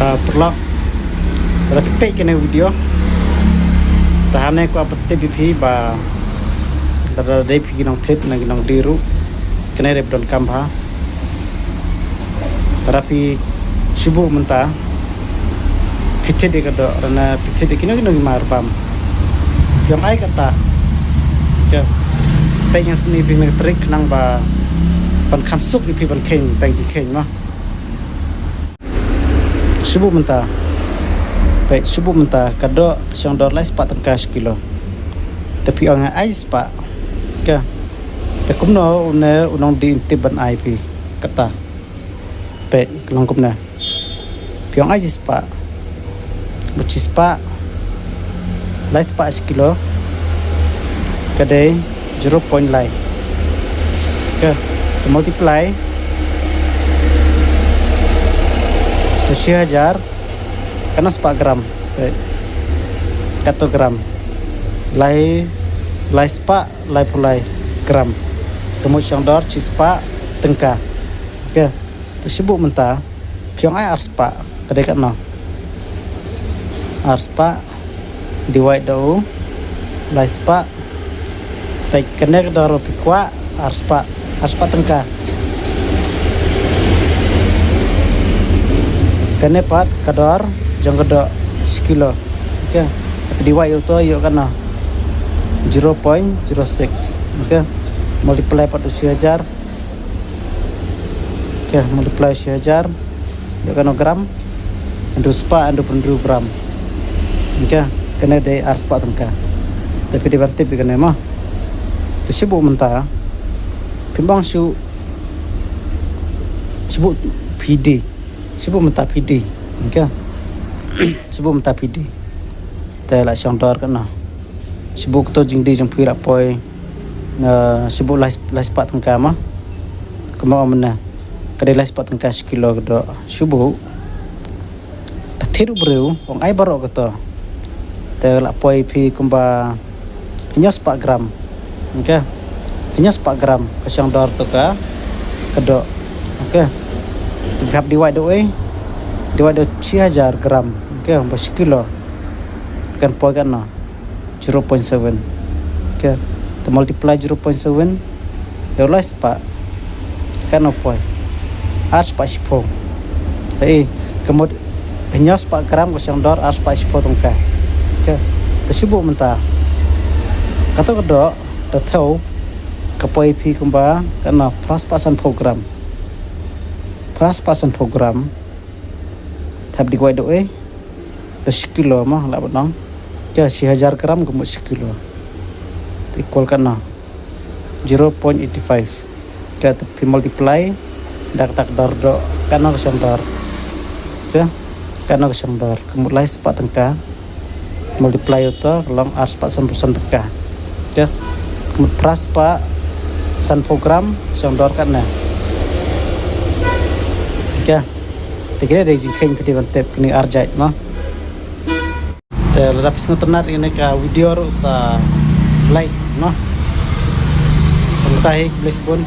perlu ada pipek kena video tahannya ku apa TPP ba ada DP ginong tet na ginong diru kena repdon kamha tapi subuh mentah pithe de kado rana pithe de kino marbam yang ai kata ke pengen seni ping trik nang ba pan khamsuk di pan keng tang ji keng ma subuh mentah baik subuh mentah kado siang $4 tengkas kilo tapi orang ai spa ke te kumno unong di intiban ai pi kata baik kelong kumna piong ai spa buci spa lai spa sekilo kadai 0 point lai ke multiply 1000 karena spa gram baik 1 gram lai spa lai pulai gram kemudian siang dor ci spa tengka ke tersebut mentah piong ai spa kadai kat no spa divide do lai spa baik connect do pikwa spa tengka kene pat kador jang kedo sekilo oke tapi divide itu yuk kana 0.06 oke multiply pat 1000 oke multiply 1000 yuk kana gram andu spa andu gram oke kena de spa tengka tapi di bantip kena mah tersebut mentah pimbang sebut PD sebut mentah PD oke sebut mentah PD tela siang dor kana sebut to jing di jang pira poi sebut lai spa tengka mah kemau mana kadai lai spa tengka sekilo kedo subuh thiru breu ong ai barok keto tela poi pi kumba hanya 4 gram oke hanya 4 gram ke siang dor to ka kedo oke tapi divide do 1000 gram oke bos kilo kan poi kan no 0.7 oke to multiply 0.7 ya lah spa kan no poi spa sipo kemudian hanya 4 gram ke siang dor spa sipo tongka oke tersebut mentah kata kedo tahu kapoi pi kumba karena praspasan program tab di kuai doe 10 kilo mah lah benang ja 1000 gram gemuk 10 kilo equal kana 0.85 ja tapi multiply dak dor do kana kesang dor ja kana kesang dor kemulai sepat tengka multiply itu long spa 100% tengka ya kemudian praspa san program sang dor kan na ya tikira dari jing pedi bantep kini arjait mah tel lapis ngotenar ini ka video sa like mah tentang Lisbon